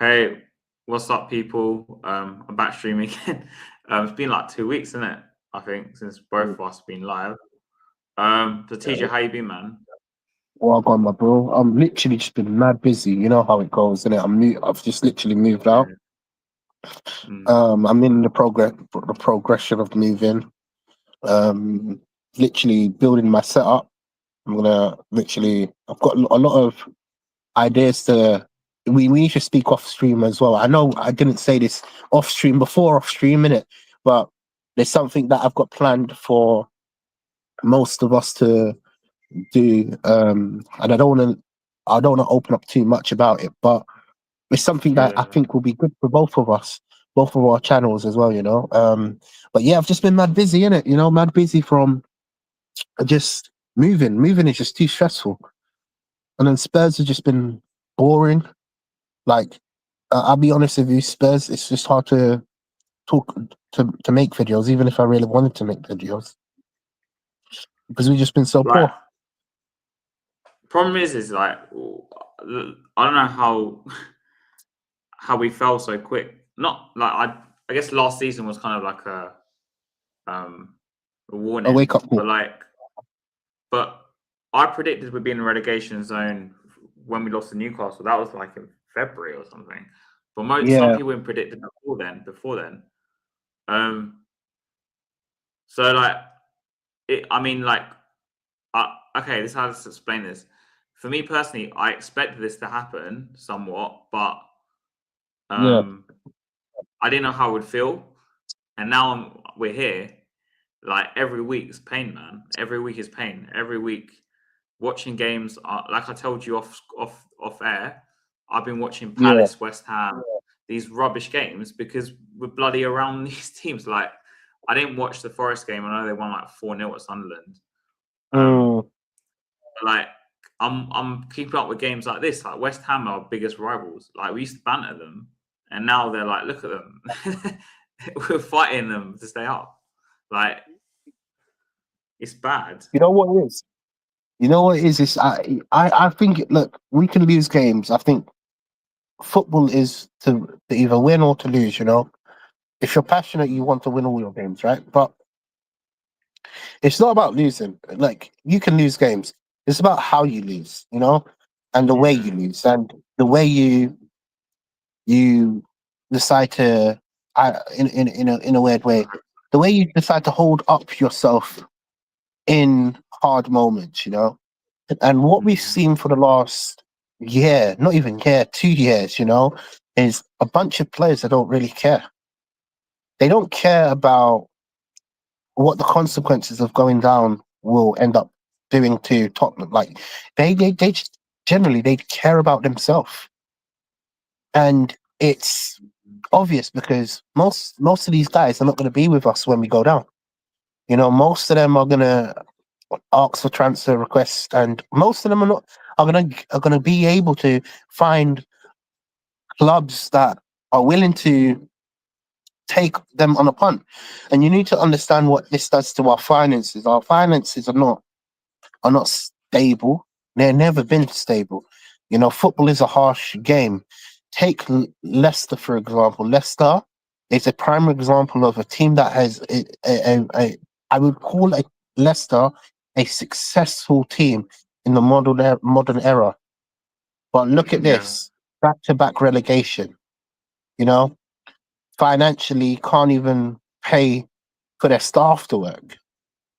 Hey, what's up, people? I'm back streaming again. It's been like 2 weeks, isn't it? I think since both of us been live. So TJ, how you been, man? Well gone, my bro. I'm literally just been mad busy. You know how it goes, innit? I've just literally moved out. Yeah. Mm. I'm in the progression of moving. Um, literally building my setup. I'm gonna literally. I've got a lot of ideas to. We need to speak off stream as well. I know I didn't say this off stream, innit? But there's something that I've got planned for most of us to do. And I don't want to open up too much about it, but it's something that I Yeah. think will be good for both of us, both of our channels as well, But yeah, I've just been mad busy in it, mad busy from just moving. Moving is just too stressful. And then Spurs have just been boring. Like, I'll be honest with you, Spurs, it's just hard to talk to make videos, even if I really wanted to make videos, because we've just been so Like, poor. problem is like I don't know how we fell so quick. Not like I guess last season was kind of like um a A wake warning, up call. but I predicted we'd be in the relegation zone when we lost to Newcastle. That was like in February or something. But some Yeah, people even predicted before then. Um, so like I mean, like, okay, this is how to explain this. For me personally, I expected this to happen somewhat, but yeah, um, I didn't know how it would feel, and now we're here. Like every week is pain, man. Every week is pain. Every week watching games. Like I told you off air, I've been watching yeah. Palace, West Ham, these rubbish games because we're bloody around these teams. Like I didn't watch the Forest game. I know they won like 4-0 at Sunderland. Um, Mm. like I'm keeping up with games like this. Like West Ham are our biggest rivals. Like we used to banter them, and now they're like, look at them. We're fighting them to stay up. Like it's bad. You know what it is? You know what it is? I think, look, we can lose games. I think football is to either win or to lose, If you're passionate, you want to win all your games, right? But it's not about losing. Like, you can lose games. It's about how you lose, and the way Yeah. you lose, and the way you decide to, in a weird way, the way you decide to hold up yourself in hard moments, And what we've Mm. seen for the last year, not even year, 2 years, is a bunch of players that don't really care. They don't care about what the consequences of going down will end up doing to Tottenham. Like, they just generally, they care about themselves. And it's obvious because most of these guys are not going to be with us when we go down. Most of them are going to ask for transfer requests, and most of them are gonna be able to find clubs that are willing to take them on a punt. And you need to understand what this does to our finances. Our finances are not stable. They've never been stable. Football is a harsh game. Take Leicester, for example. Leicester is a prime example of a team that has I would call Leicester a successful team in the modern era. But look at Yeah. this, back-to-back relegation. You know, financially can't even pay for their staff to work.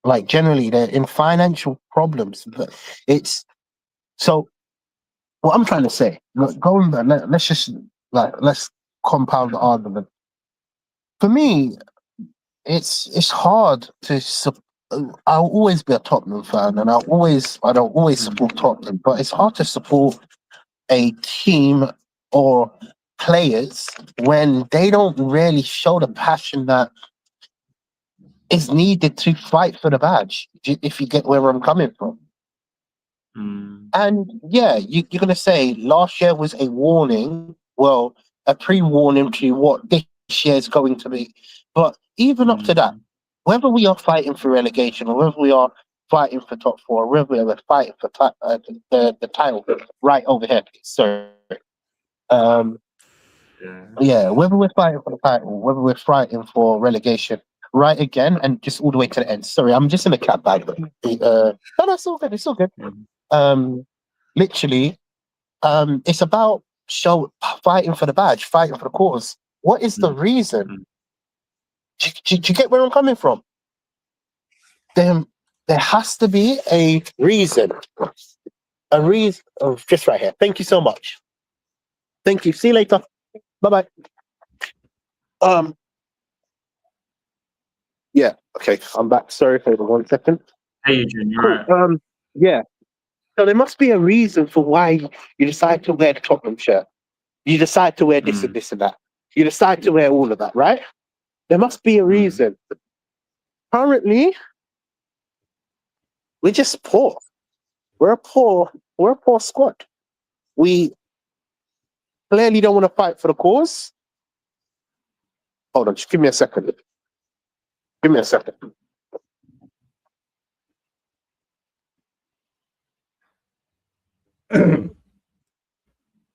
Like, generally, they're in financial problems. But it's so. What I'm trying to say, look, going back, let's compound the argument. For me, it's hard to. I'll always be a Tottenham fan, and I don't always support Mm. Tottenham, but it's hard to support a team or players when they don't really show the passion that is needed to fight for the badge. If you get where I'm coming from. Mm. And yeah, you're going to say last year was a warning, well, a pre-warning to what this year is going to be. But even up to that, Mm. whether we are fighting for relegation or whether we are fighting for top four, or whether we are fighting for the title right over here, sorry. Um, Yeah, whether we're fighting for the title, whether we're fighting for relegation, right again, and just all the way to the end. Sorry, I'm just in a cat bag. No, it's all good. It's all good. Literally, it's about fighting for the badge, fighting for the cause. What is the reason? Do you get where I'm coming from? There has to be a reason. A reason. Oh, just right here. Thank you so much. Thank you. See you later. Bye bye. Yeah. Okay. I'm back. Sorry for 1 second. Hey, Eugene, you're Cool. right. Yeah. So there must be a reason for why you decide to wear the Tottenham shirt. You decide to wear this and this and that. You decide to wear all of that, right? There must be a reason. Currently, we're just poor. We're a poor squad. We clearly don't want to fight for the cause. Hold on, just give me a second. Give me a second.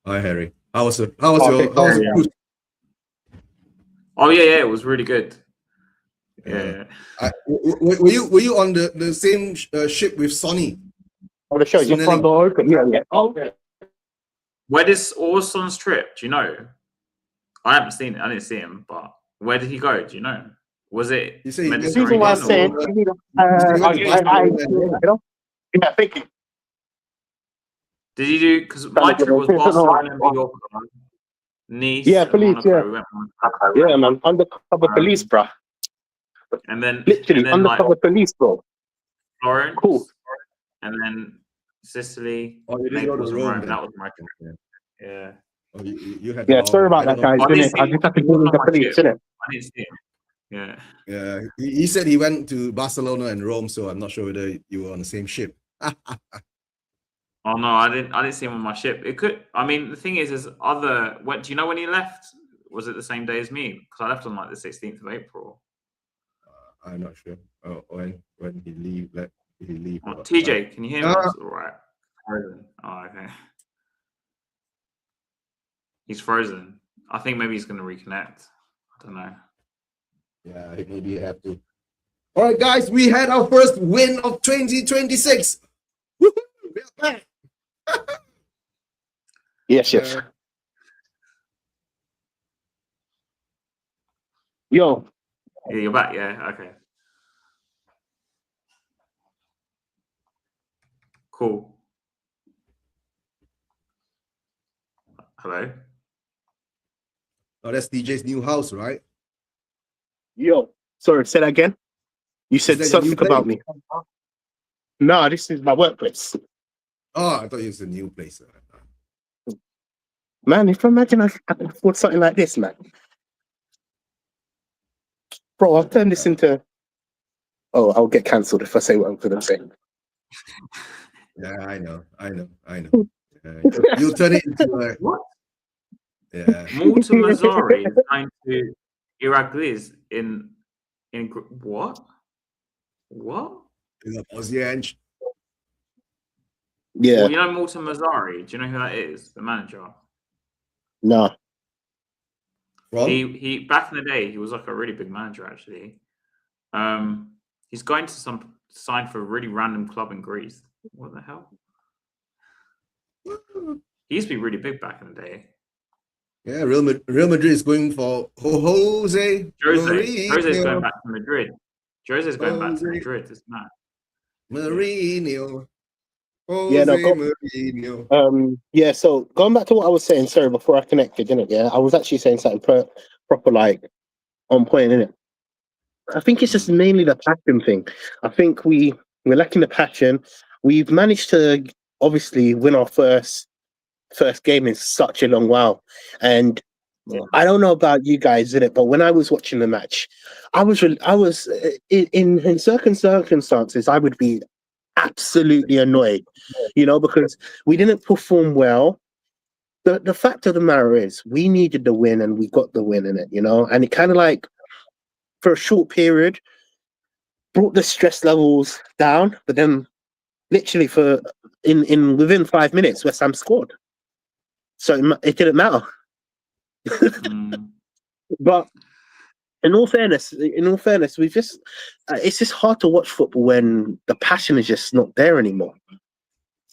Hi, Harry. How was your cruise? Oh yeah, it was really good. Yeah. Were you on the same ship with Sonny? I want to show you front door open. Yeah. Okay. Where is Orson's trip? Do you know? I haven't seen it. I didn't see him, but where did he go? Do you know? Was it Mediterranean? Why I'm saying, yeah, thank you. Did he do? Because my trip was Barcelona, Mallorca, Nice. Yeah, police. Monaco. Yeah, man, undercover police, bro. And then literally undercover police, bro. Florence. Cool. And then Sicily. Oh, you didn't go to Rome. That was my trip. Yeah. Oh, you had. Yeah, sorry about that, guys. I just had to go with the police, innit? I didn't see him. Yeah. Yeah. He said he went to Barcelona and Rome, so I'm not sure whether you were on the same ship. Oh no, I didn't see him on my ship. It could. I mean, the thing is do you know when he left? Was it the same day as me? Because I left on like the 16th of April. I'm not sure. Oh, when he leave? TJ, can you hear me? All right. Frozen. Oh, okay. He's frozen. I think maybe he's going to reconnect. I don't know. Yeah, maybe you have to. All right, guys, we had our first win of 2026. Woohoo! We are back. Yes. Yo. Yeah, you're back. Yeah. Okay. Cool. Hello. Oh, that's DJ's new house, right? Yo. Sorry, say that again. You said something about me. No, this is my workplace. Oh, I thought it was a new place. Man, if I imagine I could afford something like this, man. Bro, I'll turn this into... Oh, I'll get cancelled if I say what I'm going to say. Yeah, I know. You'll turn it into what? Yeah. Malta Mazzari is going to Iraklis in what? What? Yeah. Well, you know Malta Mazzari? Do you know who that is? The manager? No. Well, he back in the day, he was like a really big manager actually. He's going to sign for a really random club in Greece. What the hell? He used to be really big back in the day. Yeah, Real Madrid is going for Jose. Jose's going back to Madrid. Jose's going back to Madrid. It's mad. Mourinho. Mourinho. Yeah, so going back to what I was saying, sorry, before I connected, didn't it? Yeah, I was actually saying something proper, like on point, innit? I think it's just mainly the passion thing. I think we're lacking the passion. We've managed to obviously win our first game in such a long while, and I don't know about you guys, innit? But when I was watching the match, I was in certain circumstances I would be absolutely annoyed, because we didn't perform well. The fact of the matter is we needed the win and we got the win in it, and it kind of like for a short period brought the stress levels down, but then literally within 5 minutes West Ham scored, so it didn't matter. Mm. But in all fairness, we just it's just hard to watch football when the passion is just not there anymore.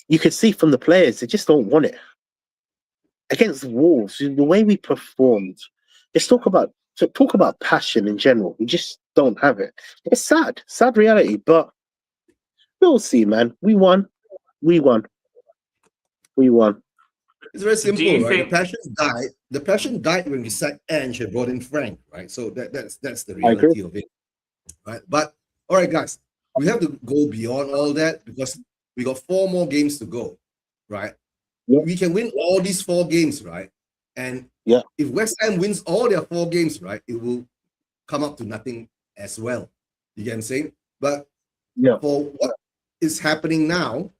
You can see from the players, they just don't want it. Against Wolves, the way we performed, let's talk about passion in general. We just don't have it. It's sad reality, but we'll see, man. We won. It's very simple, you right? think- The passion died when we sacked Ange and brought in Frank, right? So that's the I agree. reality of it, right? But all right, guys, we have to go beyond all that because we got 4 more games to go, right? Yeah. We can win all these 4 games, right? And Yeah. if West Ham wins all their 4 games, right, it will come up to nothing as well. You get what I'm saying? But Yeah. for what is happening now,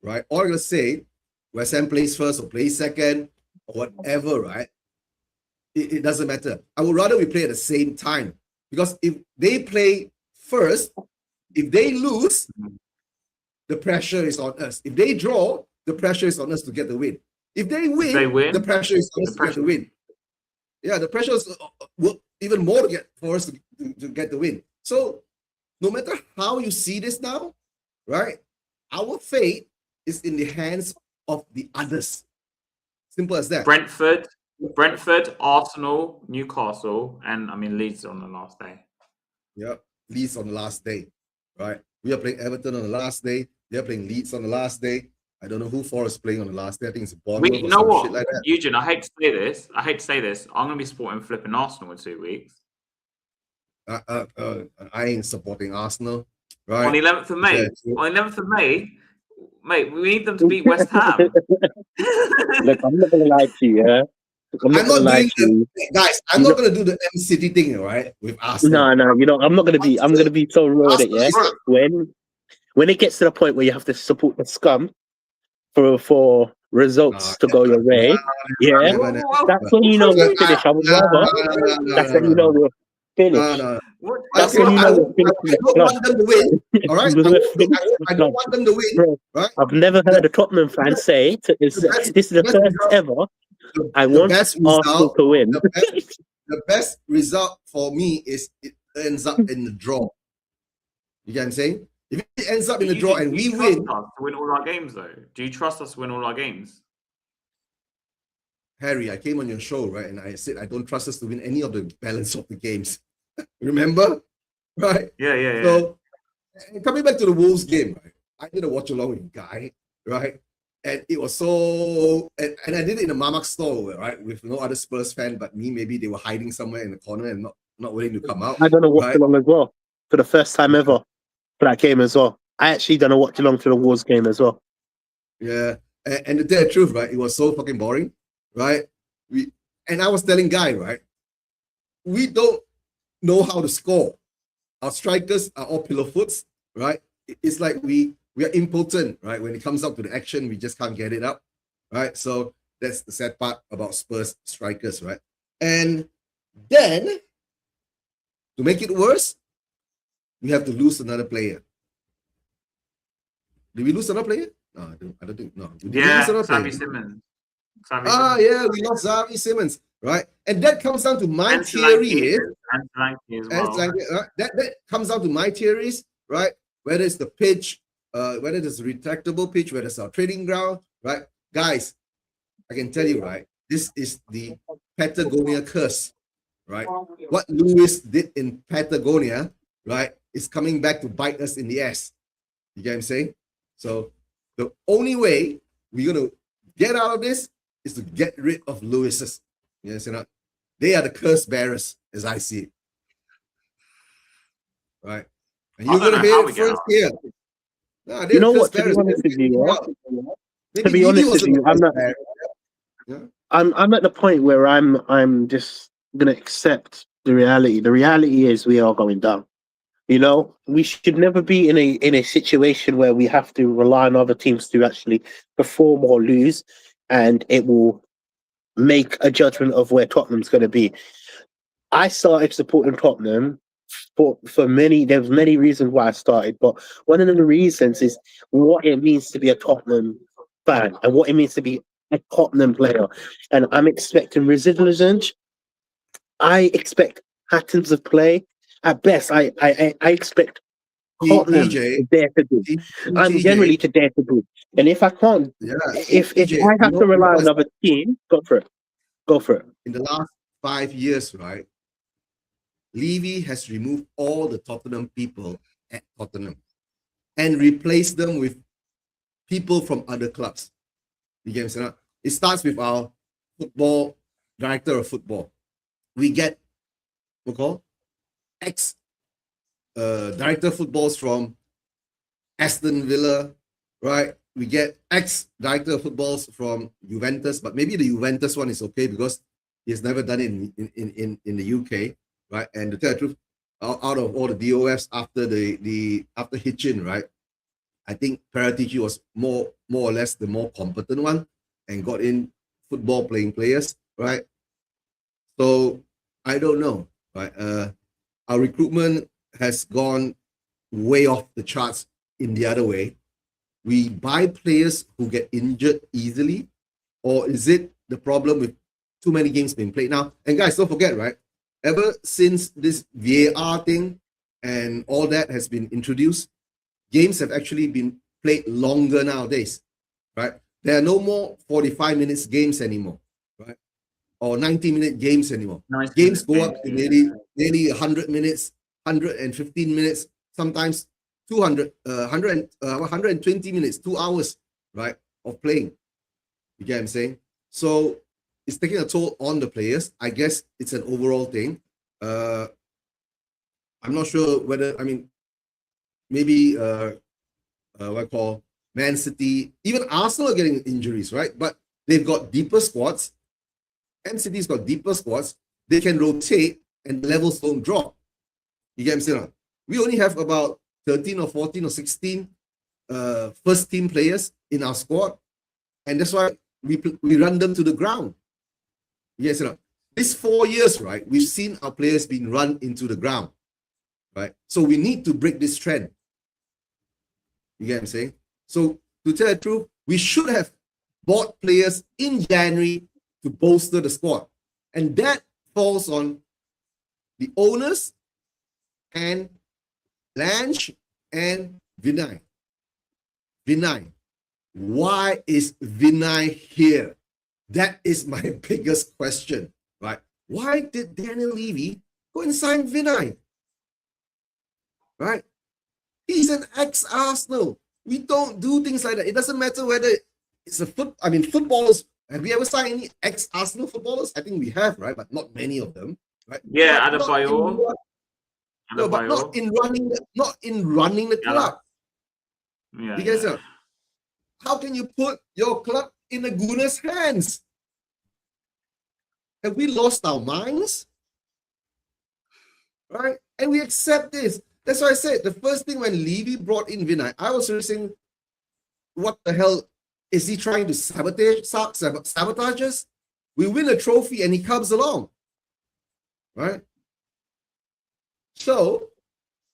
right? All I'm gonna say, West Ham plays first or plays second or whatever, right? It doesn't matter. I would rather we play at the same time because if they play first, if they lose, the pressure is on us. If they draw, the pressure is on us to get the win. If they win, the pressure is on us to get the win. Yeah, the pressure is even more for us to get the win. So no matter how you see this now, right? Our fate is in the hands of the others. Simple as that. Brentford, Arsenal, Newcastle, and Leeds on the last day. Yeah, Leeds on the last day, right? We are playing Everton on the last day. They're playing Leeds on the last day. I don't know who Forest is playing on the last day. I think it's Bournemouth or some shit like that. Eugene, I hate to say this. I'm going to be supporting flipping Arsenal in 2 weeks. I ain't supporting Arsenal, right? On the 11th of May. Yeah, on the 11th of May, mate, we need them to beat West Ham. Look, I'm not gonna lie to you, yeah. I'm not gonna do the M City thing, right? With Arsenal. No, I'm not gonna be. I'm gonna be so real with it, yeah. When it gets to the point where you have to support the scum for results to go your way, that's when you know we're finished. I would rather. That's when you know we're finished. That's when you know we're finished. I don't want them to win. All right, I don't want them to win. Right? I've never heard a Tottenham fan say this is the first ever. I want Arsenal to win. The best result for me is it ends up in the draw. You get what I'm saying? If it ends up in the draw and we win, to win all our games, though. Do you trust us to win all our games? Harry, I came on your show, right? And I said I don't trust us to win any of the balance of the games. Remember? Right? Yeah. So coming back to the Wolves game, right? I did a watch along with Guy, right? And it was so, and I did it in a Mamak store, right? With no other Spurs fan but me. Maybe they were hiding somewhere in the corner and not willing to come out. I done a watch along as well for the first time ever for that game as well. I actually done a watch along for the Wolves game as well. Yeah, and to tell the truth, right? It was so fucking boring, right? And I was telling Guy, right? We don't know how to score. Our strikers are all pillow foots, right? It's like we are impotent, right? When it comes up to the action, we just can't get it up, right? So that's the sad part about Spurs strikers, right? And then, to make it worse, we have to lose another player. Did we lose another player? No, I don't think. No. Xavi Simons. Yeah, we lost Xavi Simons, right? And that comes down to my theory. That comes down to my theories, right? Whether it's the pitch, whether it's a retractable pitch, whether it's our training ground, right? Guys, I can tell you, right? This is the Patagonia curse, right? What Lewis did in Patagonia, right, is coming back to bite us in the ass. You get what I'm saying? So the only way we're going to get out of this is to get rid of Lewis's. Yes, they are the curse bearers, as I see it. Right? And you're going to hear it first here. No, you know what? To be honest with you, I'm not. Yeah. I'm at the point where I'm just gonna accept the reality. The reality is we are going down. You know, we should never be in a situation where we have to rely on other teams to actually perform or lose, and it will make a judgment of where Tottenham's going to be. I started supporting Tottenham for many. There's many reasons why I started, but one of the reasons is what it means to be a Tottenham fan and what it means to be a Tottenham player, and I'm expecting residuals. I expect patterns of play. At best, I expect Tottenham TJ, to dare to do. I'm generally TJ, to dare to do. And if I can't, yeah, if TJ, I have to rely on another team, go for it. Go for it. in the last 5 years, right? Levy has removed all the Tottenham people at Tottenham and replaced them with people from other clubs. You get what I'm saying? It starts with our football director of football. We get ex director of footballs from Aston Villa, right? We get ex director of footballs from Juventus, but maybe the Juventus one is okay because he's never done it in the UK, right? And to tell the truth, out of all the DOFs after after Hitchin, right? I think Paratici was more or less the more competent one and got in football playing players, right? So I don't know, right? Our recruitment has gone way off the charts in the other way. We buy players who get injured easily, or is it the problem with too many games being played now? And guys, don't forget, right? Ever since this VAR thing and all that has been introduced, games have actually been played longer nowadays, right? There are no more 45 minutes games anymore, right? Or 90-minute games anymore. Games go up to nearly 100 minutes, 115 minutes, sometimes 120 minutes, 2 hours, right, of playing. You get what I'm saying? So it's taking a toll on the players. I guess it's an overall thing. I'm not sure whether, maybe what I call Man City, even Arsenal are getting injuries, right? But they've got deeper squads. Man City's got deeper squads. They can rotate and levels don't drop. You get what I'm saying? We only have about 13 or 14 or 16 first team players in our squad. And that's why we run them to the ground. Yes, these 4 years, right, we've seen our players being run into the ground, right? So we need to break this trend. You get what I'm saying? So to tell the truth, we should have bought players in January to bolster the squad. And that falls on the owners and Lange and Vinay. Vinay. Why is Vinay here? That is my biggest question, right? Why did Daniel Levy go and sign Vinay? Right? He's an ex-Arsenal. We don't do things like that. It doesn't matter whether it's footballers. Have we ever signed any ex-Arsenal footballers? I think we have, right? But not many of them, right? Yeah, but not in running the club. Yeah. Because how can you put your club in the Gunners' hands? Have we lost our minds? Right? And we accept this. That's why I said the first thing when Levy brought in Vinay, I was really saying, what the hell is he trying to sabotage us? We win a trophy and he comes along. Right? So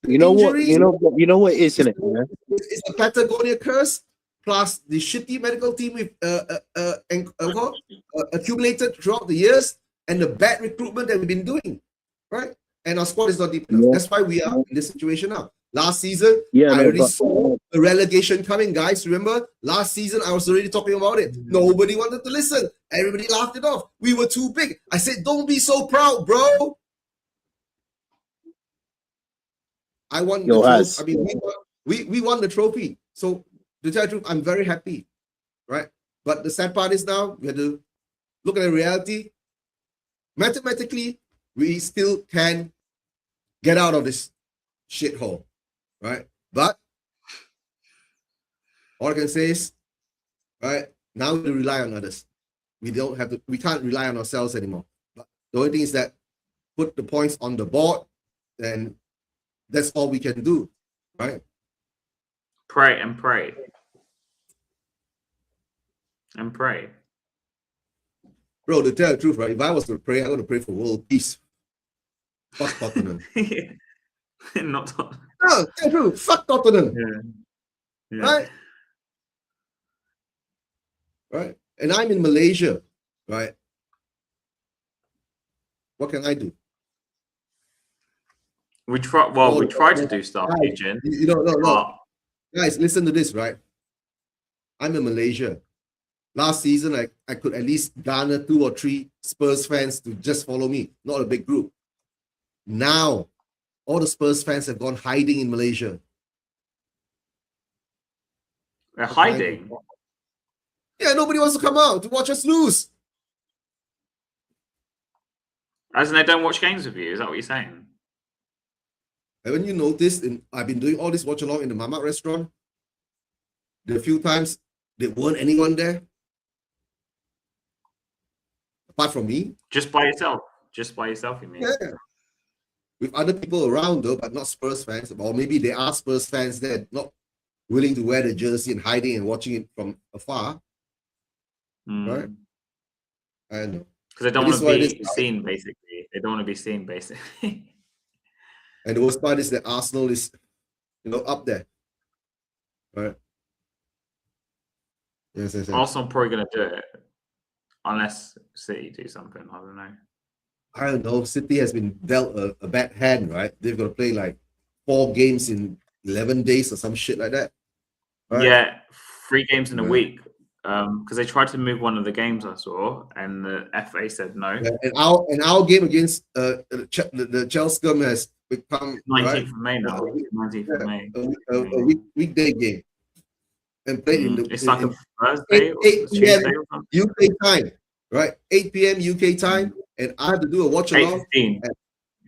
you know what isn't it? Yeah? It's a Patagonia curse plus the shitty medical team we've accumulated throughout the years and the bad recruitment that we've been doing, right? And our squad is not deep enough. Yeah. That's why we are in this situation now. Last season, I already saw the relegation coming, guys. Remember? Last season, I was already talking about it. Nobody wanted to listen. Everybody laughed it off. We were too big. I said, don't be so proud, bro. I won the trophy. We won the trophy. So to tell the truth, I'm very happy, right? But the sad part is now we have to look at the reality. Mathematically, we still can get out of this shithole, right? But all I can say is, right, now we rely on others. We can't rely on ourselves anymore. But the only thing is that put the points on the board, then that's all we can do, right? Pray and pray. And pray. Bro, to tell the truth, right? If I was to pray, I'm going to pray for world peace. Fuck Tottenham. Not Tottenham. No, tell the truth. Fuck Tottenham. Yeah. Right? Right? and I'm in Malaysia, right? What can I do? We try. Well, we try to do stuff, Eugene. No. Guys, listen to this, right? I'm in Malaysia. Last season, I could at least garner 2 or 3 Spurs fans to just follow me, not a big group. Now, all the Spurs fans have gone hiding in Malaysia. They're hiding? Yeah, nobody wants to come out to watch us lose. As in they don't watch games with you? Is that what you're saying? Haven't you noticed, I've been doing all this watch along in the Mamak restaurant? The few times there weren't anyone there. Apart from me. Just by yourself? Just by yourself, you mean? Yeah. With other people around though, but not Spurs fans. Or maybe they are Spurs fans that not willing to wear the jersey and hiding and watching it from afar. Right? I don't know. Because they don't want to be seen, basically. They don't want to be seen, basically. And the worst part is that Arsenal is, up there. Right? Yes. Arsenal probably going to do it. Unless City do something. I don't know. I don't know. City has been dealt a bad hand, right? They've got to play like 4 games in 11 days or some shit like that. Right? Yeah, 3 games in a week. Because they tried to move one of the games I saw, and the FA said no. Yeah, and our game against the Chelsea has become 19th of May now. 19th of May. A weekday game. And played in the. It's like a Thursday 8 p.m. Tuesday UK time, right? 8 p.m. UK time, and I have to do a watch along. 8:15.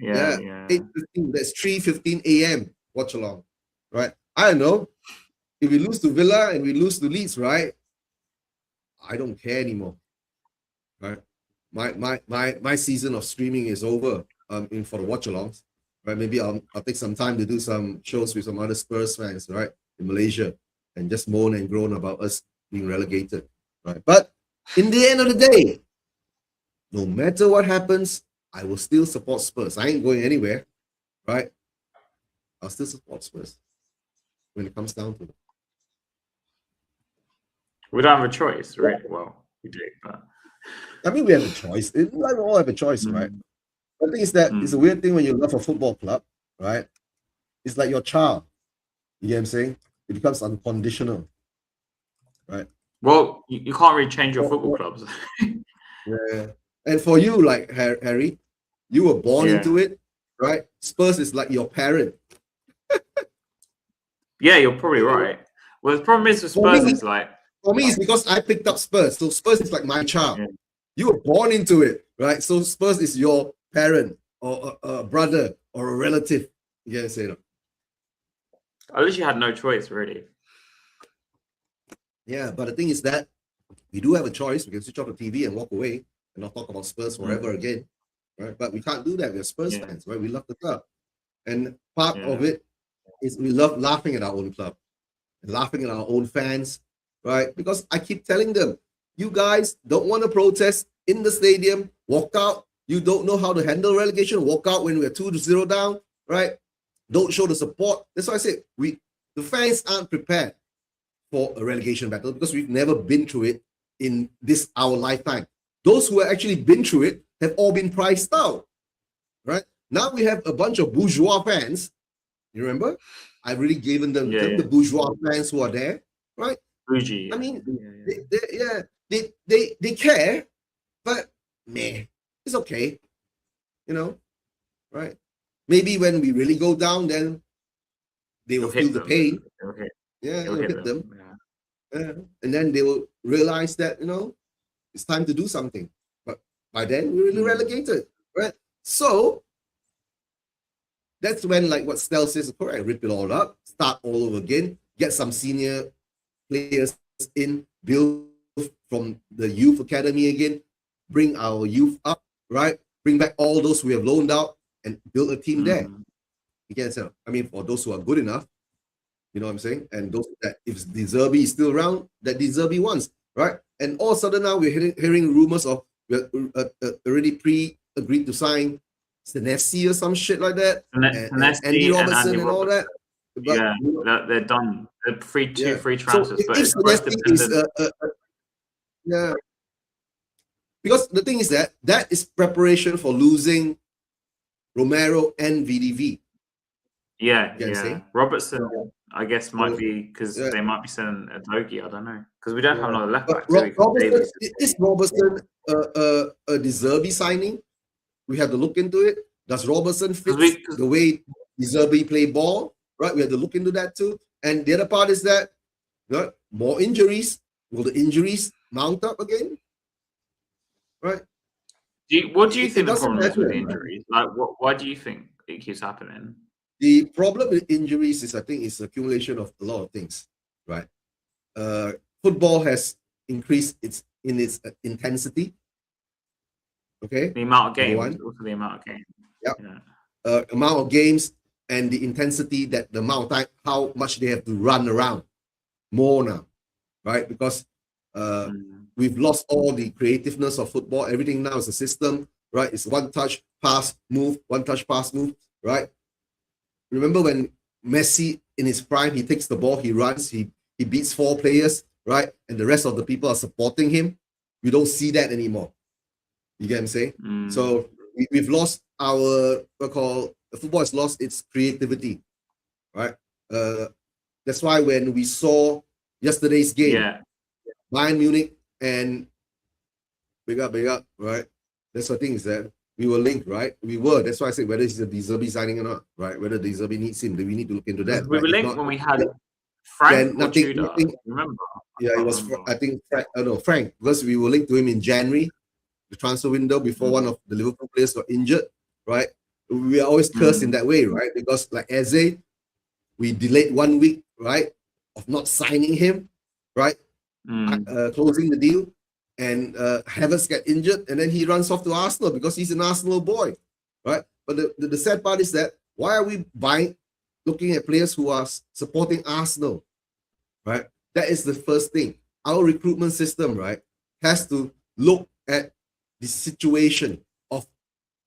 Yeah. 8:15. That's 3:15 a.m. watch along, right? I don't know. If we lose to Villa and we lose to Leeds, right? I don't care anymore, right? My season of streaming is over. In for the watch alongs, right? Maybe I'll take some time to do some shows with some other Spurs fans, right, in Malaysia, and just moan and groan about us being relegated, right? But in the end of the day, no matter what happens, I will still support Spurs. I ain't going anywhere, right? I'll still support Spurs when it comes down to it. We don't have a choice, right? Well, we do, but I mean, we have a choice. We all have a choice, right? The thing is that it's a weird thing when you love a football club, right? It's like your child. You get what I'm saying? It becomes unconditional, right? Well, you can't really change your football clubs. Yeah. And for you, like Harry, you were born into it, right? Spurs is like your parent. Yeah, you're probably right. Well, the problem is with Spurs, it's like. For me, it's because I picked up Spurs. So Spurs is like my child. Yeah. You were born into it, right? So Spurs is your parent or a brother or a relative. You can say that. I literally had no choice, really. Yeah, but the thing is that we do have a choice. We can switch off the TV and walk away and not talk about Spurs forever again, right? But we can't do that. We're Spurs fans, right? We love the club. And part of it is we love laughing at our own club and laughing at our own fans, right? Because I keep telling them, you guys don't want to protest in the stadium, walk out. You don't know how to handle relegation, walk out when we're 2-0 down, right? Don't show the support. That's why I say the fans aren't prepared for a relegation battle because we've never been through it in our lifetime. Those who have actually been through it have all been priced out, right? Now we have a bunch of bourgeois fans. You remember? I've really given them the bourgeois fans who are there, right? Bougie. I mean, they care, but meh, it's okay, right? Maybe when we really go down, then they will feel the pain. It'll hit them. And then they will realize that it's time to do something. But by then we're really relegated, right? So that's when, like what Stel says, correct, rip it all up, start all over again, get some senior players in, build from the youth academy again, bring our youth up, right? Bring back all those we have loaned out and build a team there. You can say, I mean, for those who are good enough, you know what I'm saying? And those that, if De Zerbi is still around, that De Zerbi wants, right? And all of a sudden now we're hearing rumors of already pre-agreed to sign Senesi or some shit like that. And Andy Robertson and all that. But, they're done. They're two free transfers. So if Senesi is Yeah. Because the thing is that is preparation for losing Romero and VDV. Yeah, You can say. Robertson, I guess, might be because Yeah. they might be sending a Dogi. I don't know because we don't have another left back. But Robertson, is Robertson a De Zerbi signing? We have to look into it. Does Robertson fit the way De Zerbi play ball? Right, we have to look into that too. And the other part is that more injuries. Will the injuries mount up again? Right. What do you think the problem is with the injuries? Like, why do you think it keeps happening? The problem with injuries is, I think, it's accumulation of a lot of things. Right. Football has increased its intensity. Okay. The amount of games, also the amount of games. Yep. Yeah. Amount of games and the intensity, that the amount of time, how much they have to run around more now, right? Because we've lost all the creativeness of football. Everything now is a system, right? It's one touch, pass, move, one touch, pass, move, right? Remember when Messi in his prime, he takes the ball, he runs, he beats 4 players, right? And the rest of the people are supporting him. We don't see that anymore. You get what I'm saying? So we've lost our football has lost its creativity, right? That's why when we saw yesterday's game, Bayern Munich and big up, right? That's the thing is that we were linked, right? We were. That's why I said whether it's a De Zerbi signing or not, right? Whether De Zerbi needs him, we need to look into that. We were linked when we had Frank or Tudor. Remember? Yeah, it was. I think Frank, because we were linked to him in January, the transfer window, before one of the Liverpool players got injured, right? We are always cursed in that way, right? Because like Eze, we delayed 1 week, right, of not signing him, right? Closing the deal, and Havertz get injured, and then he runs off to Arsenal because he's an Arsenal boy, right? But the sad part is that why are we looking at players who are supporting Arsenal, right? That is the first thing. Our recruitment system, right, has to look at the situation of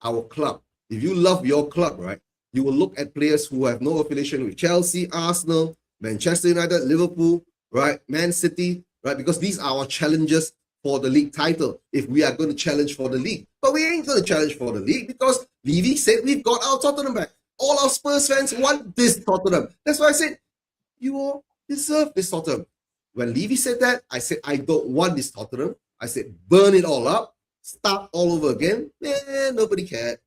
our club. If you love your club, right, you will look at players who have no affiliation with Chelsea, Arsenal, Manchester United, Liverpool, right, Man City, right, because these are our challenges for the league title if we are going to challenge for the league. But we ain't going to challenge for the league because Levy said we've got our Tottenham back. All our Spurs fans want this Tottenham. That's why I said, you all deserve this Tottenham. When Levy said that, I said, I don't want this Tottenham. I said, burn it all up, start all over again. Nobody cared.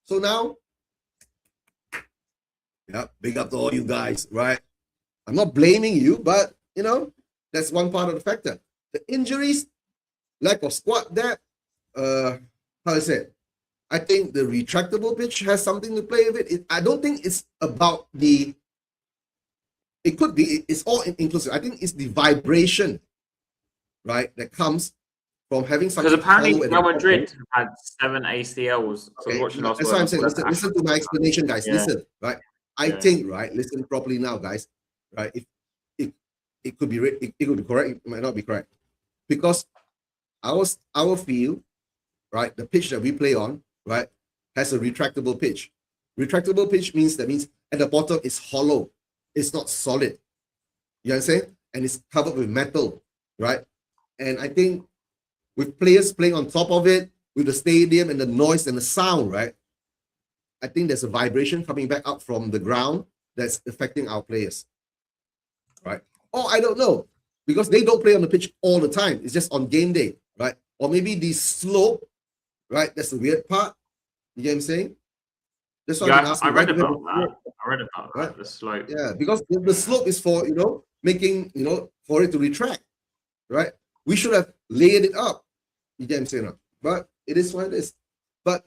So now, big up to all you guys, right? I'm not blaming you, but, that's one part of the factor. The injuries, lack of squad depth, how I said, I think the retractable pitch has something to play with it. I don't think it's about it could be, it's all inclusive. I think it's the vibration, right, that comes from having something. Because apparently Real Madrid had 7 ACLs. Okay, that's what I'm saying. Listen to my explanation, guys. Listen, right? I think, right, listen properly now, guys, right? It could be correct, it might not be correct. Because our field, right, the pitch that we play on, right, has a retractable pitch. Retractable pitch means at the bottom it's hollow. It's not solid. You understand? And it's covered with metal, right? And I think with players playing on top of it, with the stadium and the noise and the sound, right? I think there's a vibration coming back up from the ground that's affecting our players, right? Or I don't know, because they don't play on the pitch all the time. It's just on game day, right? Or maybe the slope, right? That's the weird part. You get what I'm saying? That's what I read about that. The slope. Yeah, because the slope is for, making, for it to retract, right? We should have laid it up. You get what I'm saying? But it is what it is. But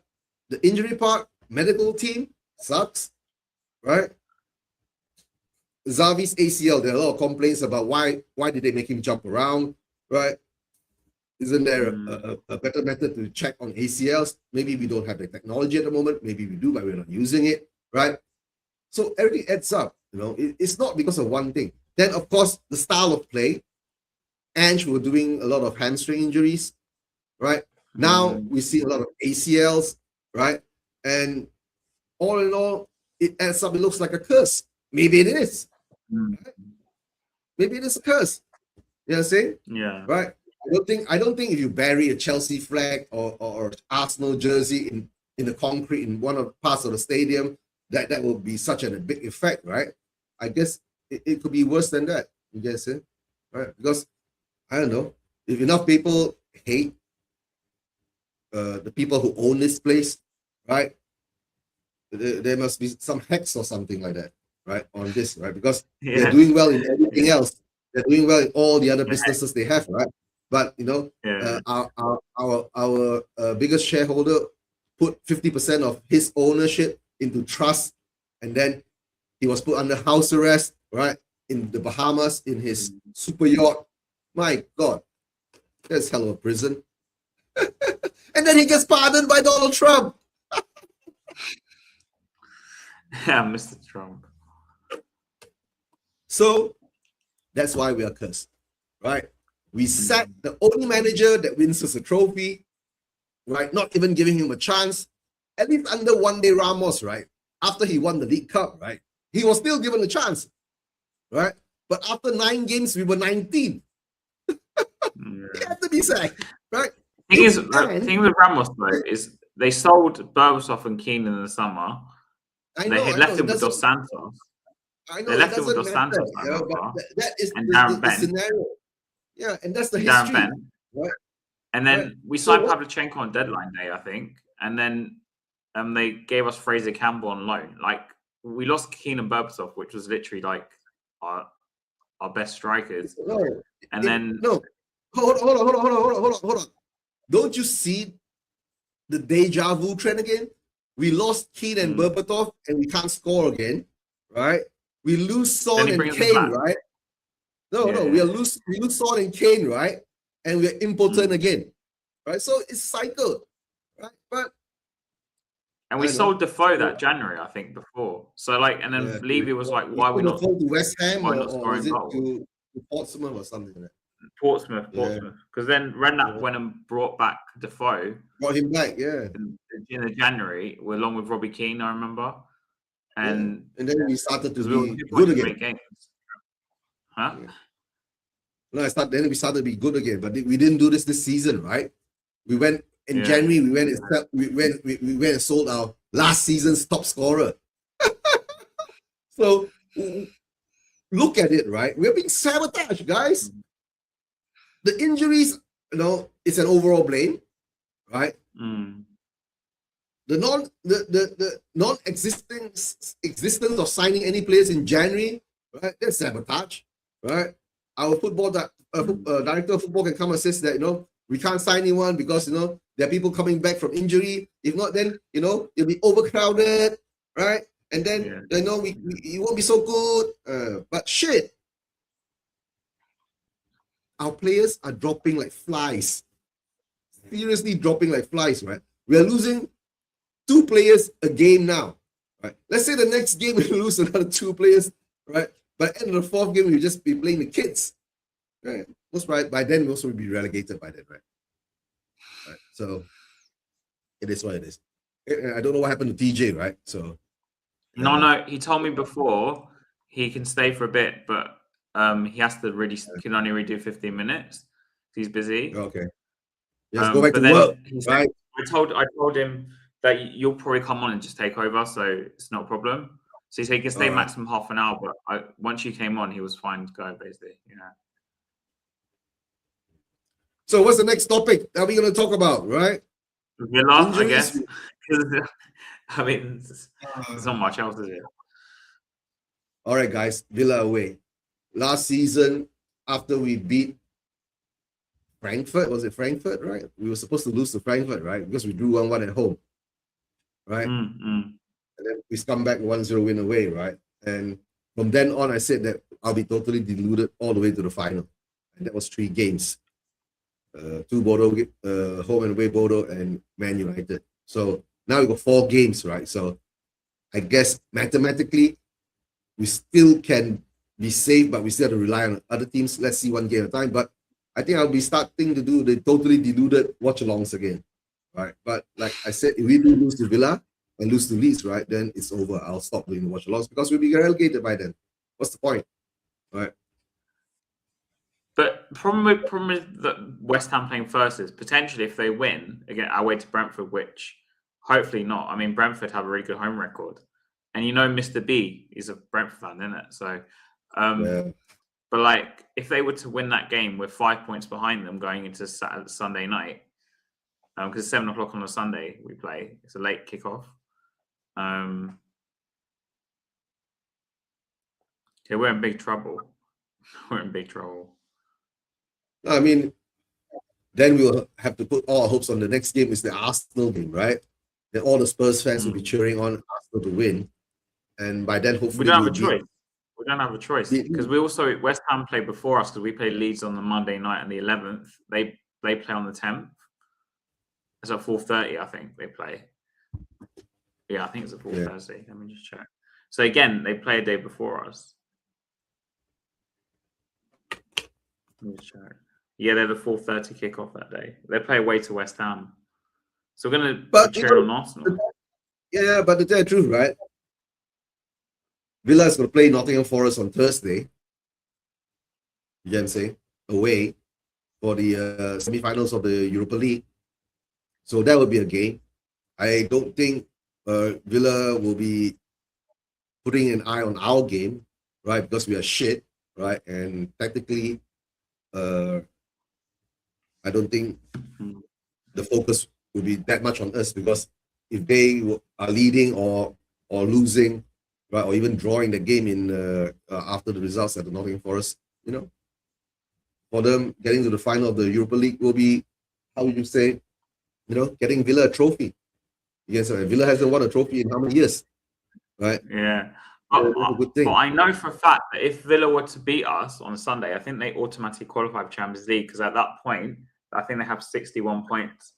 the injury part, medical team sucks, right? Xavi's ACL, there are a lot of complaints about why did they make him jump around, right? Isn't there a better method to check on ACLs? Maybe we don't have the technology at the moment. Maybe we do, but we're not using it, right? So everything adds up, It's not because of one thing. Then, of course, the style of play. Ange were doing a lot of hamstring injuries, right? Now we see a lot of ACLs, right? And all in all, it adds up. It looks like a curse. Maybe it is. Right? Maybe it is a curse. You know what I'm saying? Yeah. Right? I don't think if you bury a Chelsea flag or Arsenal jersey in the concrete in one of the parts of the stadium, that will be such a big effect, right? I guess it could be worse than that. You guess it, right? Because I don't know, if enough people hate the people who own this place, right? There must be some hex or something like that, right? On this, right? Because they're doing well in everything else. They're doing well in all the other businesses they have, right? But you know, our biggest shareholder put 50% of his ownership into trust, and then he was put under house arrest, right? In the Bahamas in his super yacht. My God, that's hell of a prison. And then he gets pardoned by Donald Trump. Yeah, Mr. Trump. So that's why we are cursed, right? We sack the only manager that wins us a trophy, right? Not even giving him a chance, at least under one day Ramos, right? After he won the League Cup, right? He was still given a chance, right? But after 9 games, we were 19th. He had to be sacked, right? The thing with Ramos though is they sold Berbatov and Keane in the summer. They had left him with Dos Santos. I know, they left him with Dos Santos, but that is and the scenario. Yeah, and that's the history. Ben. Right? And then we signed Pavlyuchenko on deadline day, I think. And then they gave us Fraser Campbell on loan. Like, we lost Keane and Berbatov, which was literally like our best strikers. No, then hold on. Don't you see the deja vu trend again? We lost Keane and Berbatov, and we can't score again, right? We lose Son and Kane, right? We lose Son and Kane, right? And we're impotent again, right? So it's cycle, right? And we sold Defoe that January, I think, before. So like, and then Levy was like, "Why we not?" Defoe to West Ham or is it to Portsmouth or something like that? Portsmouth. Because then Redknapp went and brought back Defoe. Brought him back, in the January, along with Robbie Keane, I remember. And then we started to be good again. Games. Huh? No, then we started to be good again, but we didn't do this season, right? We went in January. We went and sold our last season's top scorer. So look at it, right? We're being sabotaged, guys. The injuries, it's an overall blame, right? The non-existence of signing any players in January, right? That's sabotage, right? Our football director of football can come and say that we can't sign anyone because there are people coming back from injury. If not, then it'll be overcrowded, right? And then it won't be so good. But shit, our players are dropping like flies. Seriously dropping like flies, right? We are losing 2 players a game now, right? Let's say the next game we lose another 2 players, right? By the end of the 4th game, we'll just be playing the kids, right? Most right by then we also will be relegated by then, right? So it is what it is. I don't know what happened to TJ, right? So no, he told me before he can stay for a bit, but he has to can only really do 15 minutes. He's busy. Okay. Yes, go back to work. Right. I told him that you'll probably come on and just take over, so it's not a problem. So he said he can stay maximum half an hour, but once you came on, he was fine to go, basically. So what's the next topic that we're going to talk about, right? Villa, I guess. I mean, there's not much else, is it? All right, guys. Villa away. Last season, after we beat Frankfurt, was it Frankfurt, right? We were supposed to lose to Frankfurt, right? Because we drew 1-1 at home, right? And then we come back 1-0 win away, right? And from then on, I said that I'll be totally deluded all the way to the final. And that was 3 games. 2 Bodo, home and away Bodo and Man United. So now we got 4 games, right? So I guess mathematically, we still can be safe, but we still have to rely on other teams. Let's see 1 game at a time. But I think I'll be starting to do the totally deluded watch-alongs again, right? But like I said, if we do lose to Villa and lose to Leeds, right, then it's over. I'll stop doing the watch-alongs because we'll be relegated by then. What's the point, right? But problem with that West Ham playing first is potentially if they win again away to Brentford, which hopefully not. I mean, Brentford have a really good home record, and Mr. B is a Brentford fan, isn't it? So, Yeah. but like if they were to win that game with 5 points behind them going into Sunday night, because it's 7 o'clock on a Sunday we play, it's a late kickoff. Yeah, we're in big trouble. We're in big trouble. I mean, then we'll have to put all our hopes on the next game is the Arsenal game, right? Then all the Spurs fans will be cheering on Arsenal to win. And by then, hopefully, we don't have a choice. We don't have a choice because we also West Ham played before us because we played Leeds on the Monday night on the 11th. They play on the 10th. It's at 4:30, I think they play. Yeah, I think it's at 4:30. Let me just check. So again, they play a day before us. Let me check. Yeah, they're the 4:30 kickoff that day. They play away to West Ham. So we're going to cheer on Arsenal. Yeah, but to tell the truth, right? Villa is going to play Nottingham Forest on Thursday. You get what I'm saying? Away for the semi-finals of the Europa League. So that will be a game. I don't think Villa will be putting an eye on our game, right? Because we are shit, right? And technically, I don't think the focus will be that much on us because if they are leading or losing, right, or even drawing the game in after the results at the Nottingham Forest, for them getting to the final of the Europa League will be, how would you say, getting Villa a trophy. Yes, Villa hasn't won a trophy in how many years, right? Yeah. That's a good thing. But I know for a fact that if Villa were to beat us on Sunday, I think they automatically qualify for Champions League because at that point, I think they have 61 points.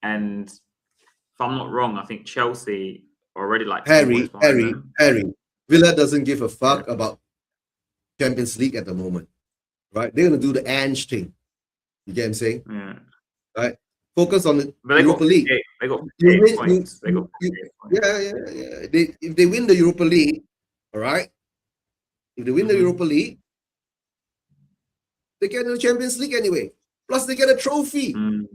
And if I'm not wrong, I think Chelsea are already like 10 points behind them. Villa doesn't give a fuck about Champions League at the moment, right? They're going to do the Ange thing. You get what I'm saying? Yeah. Right? Focus on the Europa League. They got 58 points. Yeah. If they win the Europa League, all right? If they win the Europa League, they get the Champions League anyway. Plus, they get a trophy. You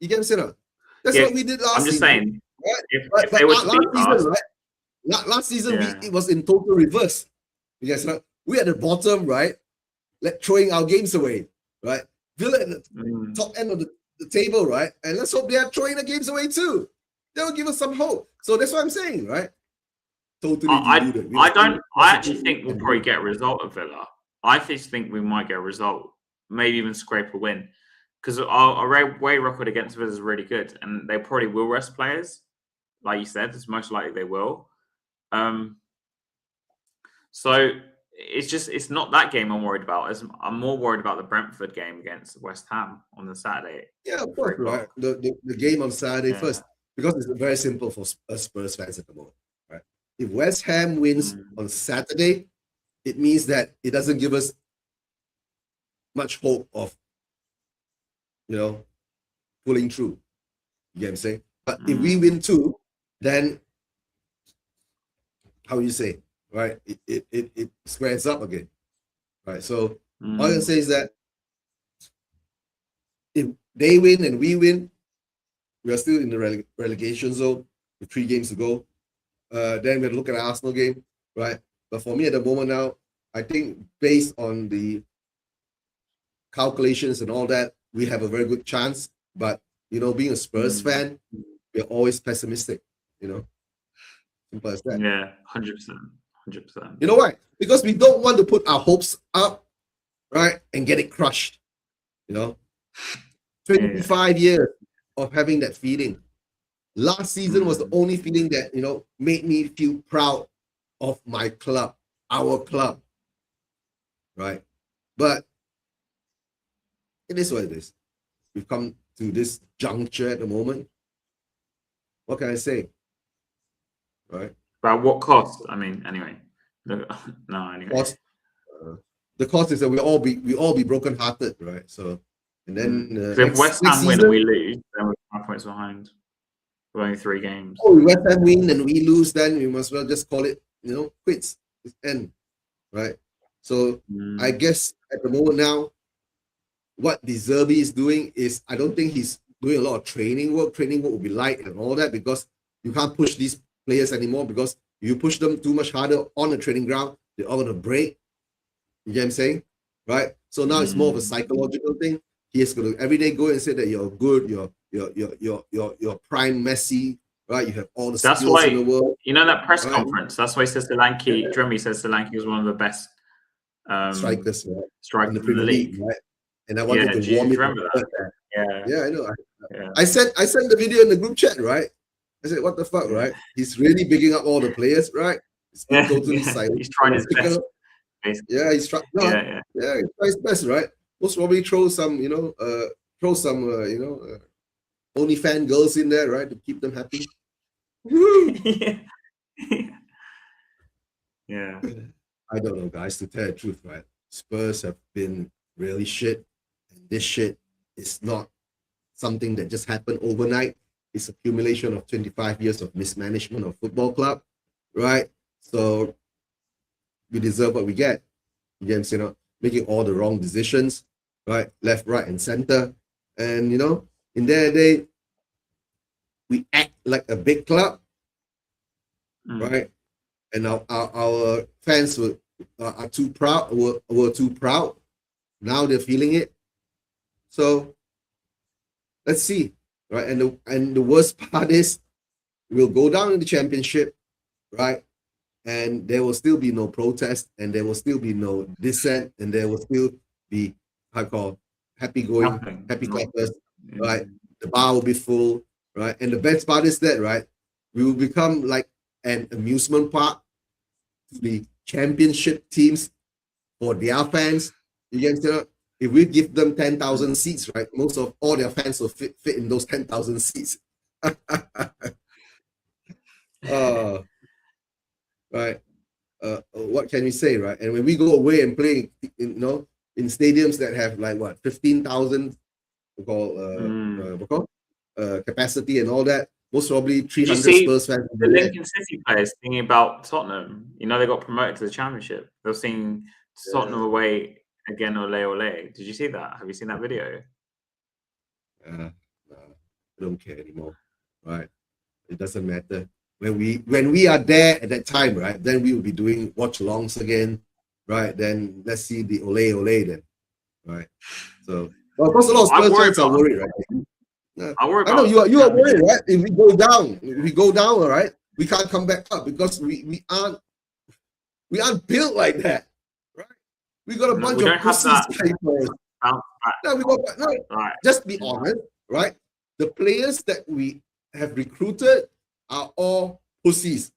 get what I'm saying? That's what we did last season. I'm just saying. Right? If they were to beat us, right? Last season, it was in total reverse. Because we at the bottom, right? Throwing our games away, right? Villa at the top end of the table, right? And let's hope they are throwing the games away too. That will give us some hope. So that's what I'm saying, right? Totally. I actually think we'll probably get a result of Villa. I just think we might get a result, maybe even scrape a win, because our away record against Villa is really good, and they probably will rest players, like you said. It's most likely they will. So it's not that game I'm worried about. I'm more worried about the Brentford game against West Ham on the Saturday. Yeah, of course, right. The game on Saturday first, because it's very simple for us Spurs fans at the moment, right? If West Ham wins on Saturday, it means that it doesn't give us much hope of, pulling through. You get what I'm saying? But if we win too, then how you say, right? It squares up again, right? So all I can say is that if they win and we win, we are still in the relegation zone with 3 games to go. Then we'll look at the Arsenal game, right? But for me at the moment now, I think based on the calculations and all that, we have a very good chance. But, being a Spurs fan, we're always pessimistic, Simple as that. Yeah, 100%. 100%. You know why? Because we don't want to put our hopes up, right, and get it crushed. 25 years of having that feeling. Last season was the only feeling that, made me feel proud of my club, our club, right? But it is what it is. We've come to this juncture at the moment. What can I say? Right? But what cost? I mean, anyway. Anyway. The cost is that we all be brokenhearted, right? So, and then if West Ham win and we lose, then we're 5 points behind. With only 3 games. Oh, West Ham win and we lose, then we must well just call it, quits. It's end, right? So I guess at the moment now, what De Zerbi is doing is, I don't think he's doing a lot of training work. Training work will be light and all that, because you can't push these players anymore, because if you push them too much harder on the training ground, they're all gonna break. You get what I'm saying? Right? So now it's more of a psychological thing. He is gonna every day go and say that you're good, you're prime Messi, right? You have all the That's skills why, in the world. you know, that press Right. conference. That's why he says Solanke. Drummy says Solanke was one of the best Strikers, right? strikers In the in the Premier league. League, right? And I wanted Yeah, to do you warm it. remember that? Yeah, Yeah, I know. yeah. I sent the video in the group chat, right? I said, what the fuck, Yeah. right? He's really bigging up all the players, right? He's Yeah, totally silent. He's trying his best. Basically. Yeah, he's trying. No, Yeah, yeah, he's trying his best, right? Most probably throw some, only fan girls in there, right, to keep them happy. Woo! Yeah. I don't know, guys. To tell the truth, right? Spurs have been really shit, and this shit is not something that just happened overnight. It's accumulation of 25 years of mismanagement of football club, right? So we deserve what we get. Against, making all the wrong decisions, right? Left, right, and center. And in there we act like a big club, right? And our fans are too proud. Were too proud. Now they're feeling it. So let's see, right? And the worst part is, we'll go down in the championship, right? And there will still be no protest, and there will still be no dissent, and there will still be happy clappers, right? The bar will be full, right? And the best part is that, right, we will become like an amusement park to the championship teams for their fans. If we give them 10,000 seats, right, most of all their fans will fit in those 10,000 seats. Right. What can we say, right? And when we go away and play, in stadiums that have like 15,000 capacity and all that, most probably 300 Spurs fans. The Lincoln City players thinking about Tottenham. They got promoted to the Championship. They're seeing Tottenham away again, ole ole. Did you see that? Have you seen that video? I don't care anymore, right? It doesn't matter. When we are there at that time, right, then we will be doing watch-alongs again, right? Then let's see the ole ole then, right? So, of course, a lot of Spurs fans are worried, right? I know you are worried, right? If we go down, all right, we can't come back up, because we aren't built like that, right? We got a bunch of pussies. Just be honest, right? The players that we have recruited are all pussies,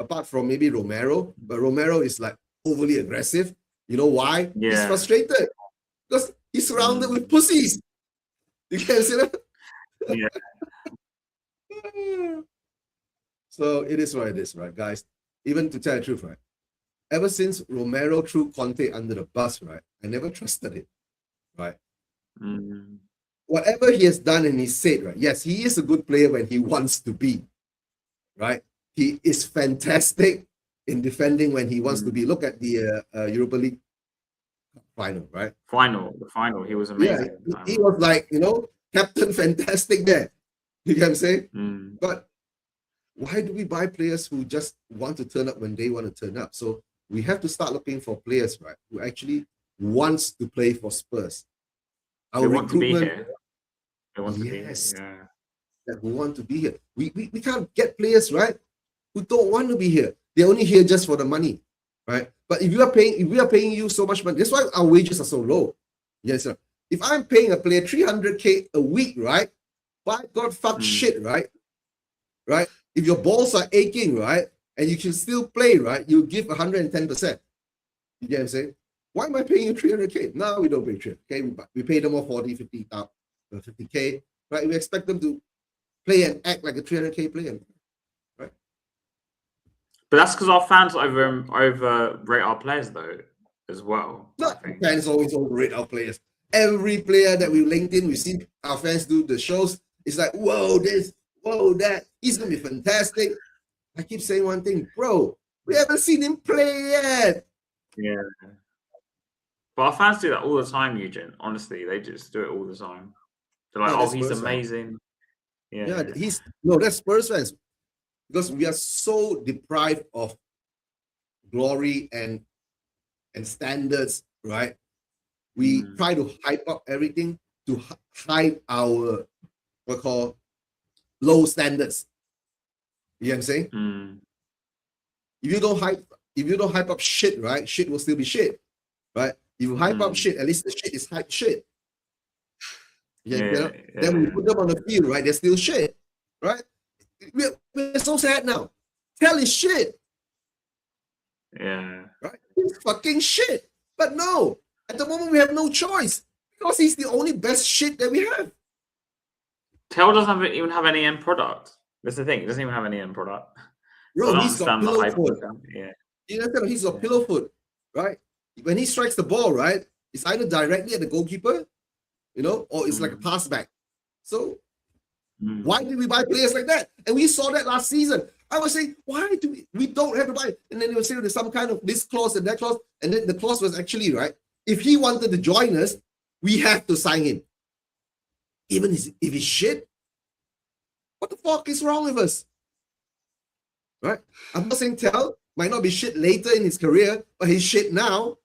apart from maybe Romero. But Romero is like overly aggressive. You know why? Yeah. He's frustrated because he's surrounded with pussies. You can see that? Yeah. So it is what it is, right, guys? Even to tell the truth, right? Ever since Romero threw Conte under the bus, right, I never trusted it, right? Whatever he has done and he said, right? Yes, he is a good player when he wants to be, right? He is fantastic in defending when he wants to be. Look at the Europa League final, right? The final. He was amazing. Yeah, he was like, Captain Fantastic there. You get what I'm saying? But why do we buy players who just want to turn up when they want to turn up? So we have to start looking for players, right, who actually wants to play for Spurs. They want to be here. They want to be here. That who want to be here. We can't get players, right, who don't want to be here. They're only here just for the money, right? But if we are paying you so much money, that's why our wages are so low. Yes, sir. If I'm paying a player 300K a week, right? By God, fuck shit, right? Right? If your balls are aching, right, and you can still play, right, you give 110%. You get what I'm saying? Why am I paying you 300K? No, we don't pay 300K. We pay them all 40, 50K, right? We expect them to play and act like a 300K player, right? But that's because our fans overrate our players, though, as well. No, fans always overrate our players. Every player that we linked in, we've seen our fans do the shows. It's like, whoa, this, whoa, that. He's going to be fantastic. I keep saying one thing, bro. We haven't seen him play yet. Yeah. But our fans do that all the time, Eugene. Honestly, they just do it all the time. They're like, Yeah, "Oh, that's he's Spurs fans. amazing." Yeah, that's Spurs fans, because we are so deprived of glory and standards, right? We try to hype up everything to hide our what call low standards. You know what I'm saying? If you don't hype up shit, right? Shit will still be shit, right? If you hype up shit, at least the shit is hype shit. Then when you put them on the field, right? They're still shit, right? We're so sad now. Tell is shit. Yeah. Right? He's fucking shit. But no, at the moment we have no choice because he's the only best shit that we have. Tell doesn't even have any end product. That's the thing. It doesn't even have any end product. Bro, So he's got pillow foot. Yeah. He's got pillow foot, right? When he strikes the ball, right, it's either directly at the goalkeeper, or it's like a pass back. So why did we buy players like that? And we saw that last season. I was saying, why do we don't have to buy? And then they were saying there's some kind of this clause and that clause. And then the clause was actually, right, if he wanted to join us, we have to sign him. Even if he's shit, what the fuck is wrong with us? Right? I'm not saying Tell might not be shit later in his career, but he's shit now.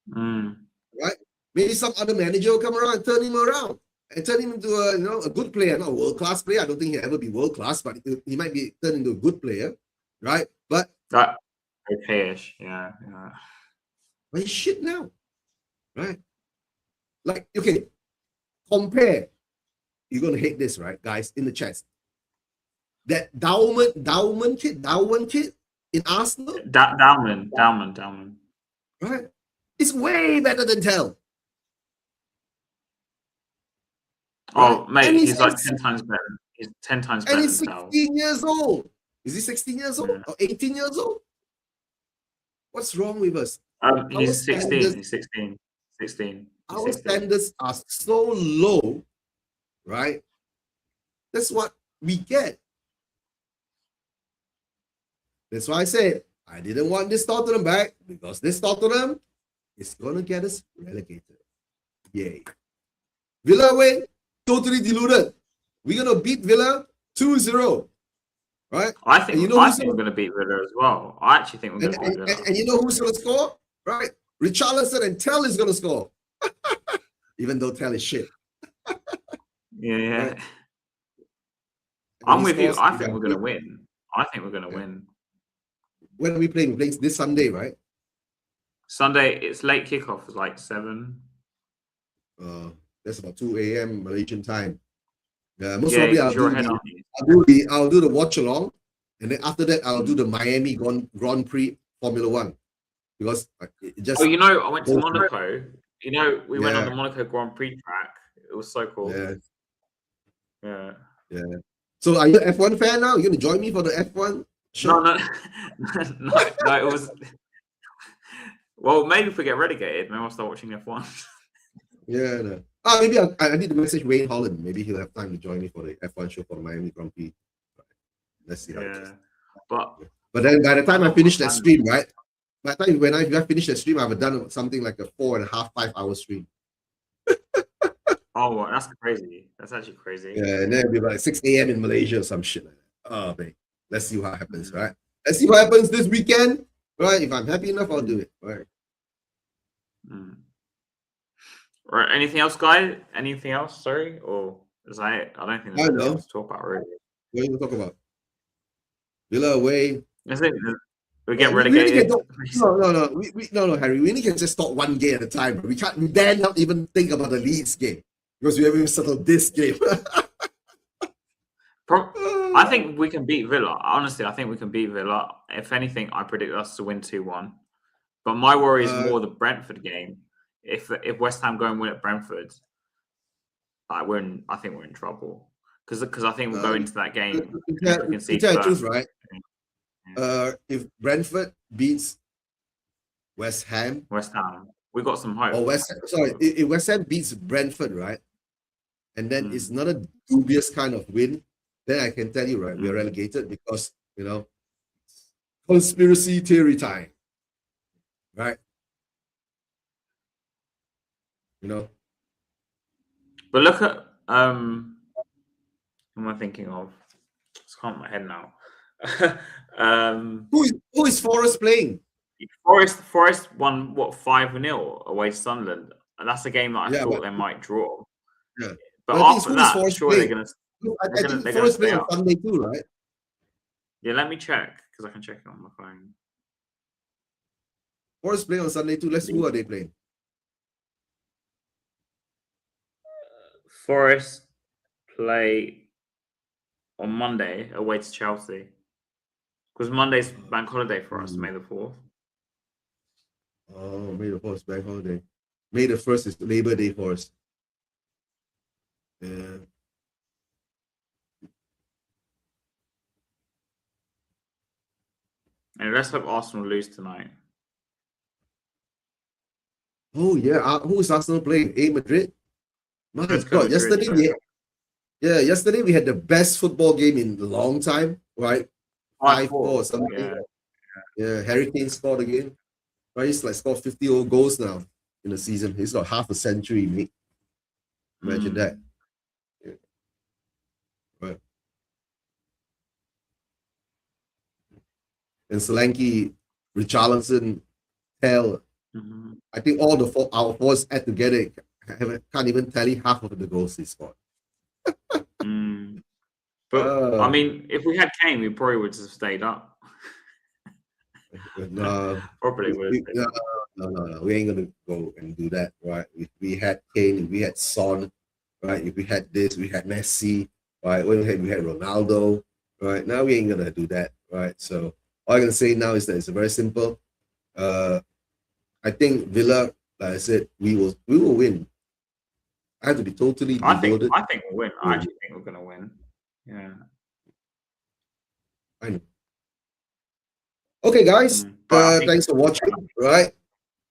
Right? Maybe some other manager will come around and turn him around and turn him into a good player, not a world-class player. I don't think he'll ever be world-class, but he might be turned into a good player, right? But okay-ish, yeah. But he's shit now, right? Like, okay, compare. You're gonna hate this, right, guys, in the chat. That Dowman kid in Arsenal. Dowman. Right? It's way better than Tell. Oh, mate, he's like 10 times better. He's 10 times better. And he's 16 years old. Is he 16 years old or 18 years old? What's wrong with us? He's 16. He's 16. 16. Our standards are so low, right? That's what we get. That's why I said I didn't want this Tottenham back, because this Tottenham is gonna get us relegated. Yay. Villa away, totally deluded. We're gonna beat Villa 2-0. Right? I think we're going to beat Villa as well. I actually think we're going to beat Villa. And you know who's going to score? Right? Richarlison and Tell is going to score. Even though Tell is shit. Yeah. Right? I'm with you. I think we're going to win. I think we're going to win. When are we playing? We're playing this Sunday, right? Sunday, it's late kickoff. It's like 7. That's about 2 a.m. Malaysian time. Most probably I'll do the watch along, and then after that I'll do the Miami Grand Prix Formula One, because it just. Oh, I went to Monaco. We went on the Monaco Grand Prix track. It was so cool. Yeah. So are you an F1 fan now? You're gonna join me for the F1 show? No. It was. Well, maybe if we get relegated, maybe I'll start watching F1. Yeah. No. Maybe I need to message Wayne Holland. Maybe he'll have time to join me for the F1 show for the Miami Grand Prix. Let's see how it is. But then by the time I finish that stream, right? By the time when I finish that stream, I've done something like a 4.5, 5-hour stream. Oh, that's crazy. That's actually crazy. Yeah, and then it'll be like 6 a.m. in Malaysia or some shit like that. Oh, man. Let's see what happens, right? Let's see what happens this weekend. Right? If I'm happy enough, I'll do it. Right. Right. Anything else, guys? Anything else? Sorry, or is that it? I don't think there's anything else to talk about, really. What are you going to talk about? Villa away. I think we get relegated. No, Harry. We only can just talk one game at a time. We can't. We dare not even think about the Leeds game because we haven't even settled this game. I think we can beat Villa. Honestly, I think we can beat Villa. If anything, I predict us to win 2-1. But my worry is more the Brentford game. If West Ham go and win at Brentford, I think we're in trouble because I think we'll go into that game. To tell the truth, right? If Brentford beats West Ham, we got some hope. If West Ham beats Brentford, right, and then it's not a dubious kind of win, then I can tell you, right, we're relegated because conspiracy theory time, right? You know, But look at who am I thinking of? It's can't in my head now. who is Forest playing? Forest won what 5-0 away to Sunderland, and that's a game that I Yeah, thought but they might draw. yeah. But But the thing is, after who is that, Forest surely they're playing? gonna I think they're gonna Forest stay playing on up. Sunday too, right? Yeah, let me check because I can check it on my phone. Forest playing on Sunday too. Who are they playing? Forest play on Monday away to Chelsea because Monday's bank holiday for us, May the 4th. Oh, May the 4th bank holiday. May the 1st is Labor Day for us. Yeah. And let's hope Arsenal lose tonight. Oh yeah. Who is Arsenal playing? Madrid. My Let's go God! Madrid, Yesterday we had the best football game in a long time, right? 5-4 or something. Yeah. Harry Kane scored again. Right, he's like scored 50 goals now in the season. He's got half a century, mate. Imagine that. Yeah. Right. And Solanke, Richarlison, hell. I think all our fours add together can't even tally half of the goals he scored. But I mean, if we had Kane, we probably would have stayed up. No, probably would. No. We ain't gonna go and do that, right? If we had Kane, if we had Son, right? If we had this, we had Messi, right? We had Ronaldo, right? Now we ain't gonna do that, right? So all I'm gonna say now is that it's very simple. I think Villa, like I said, we will win. I have to be totally devoted. I think we'll win. I actually think we're gonna win. Yeah. I know. Okay, guys. Thanks for watching. Right?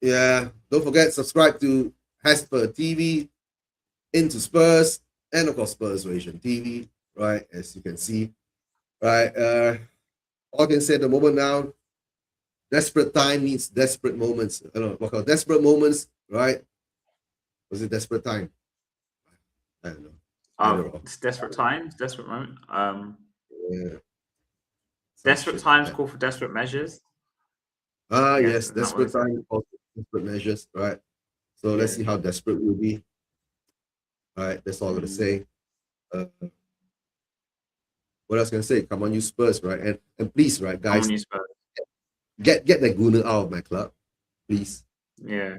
Yeah. Don't forget, subscribe to Hasper TV, Into Spurs, and of course Spurs Ration TV. Right? As you can see. Right. All I can say at the moment now, desperate time needs desperate moments. I don't know what called desperate moments, right? Was it desperate time? I don't know. It's desperate times, desperate moment. Yeah. Desperate times call for desperate measures. Yes, desperate times call for desperate measures, right? So let's see how desperate we'll be. All right, that's all I'm gonna say. What else can I say? Come on, you Spurs, right? And please, right, guys, Come on, you Spurs. get that Gunner out of my club, please. Yeah.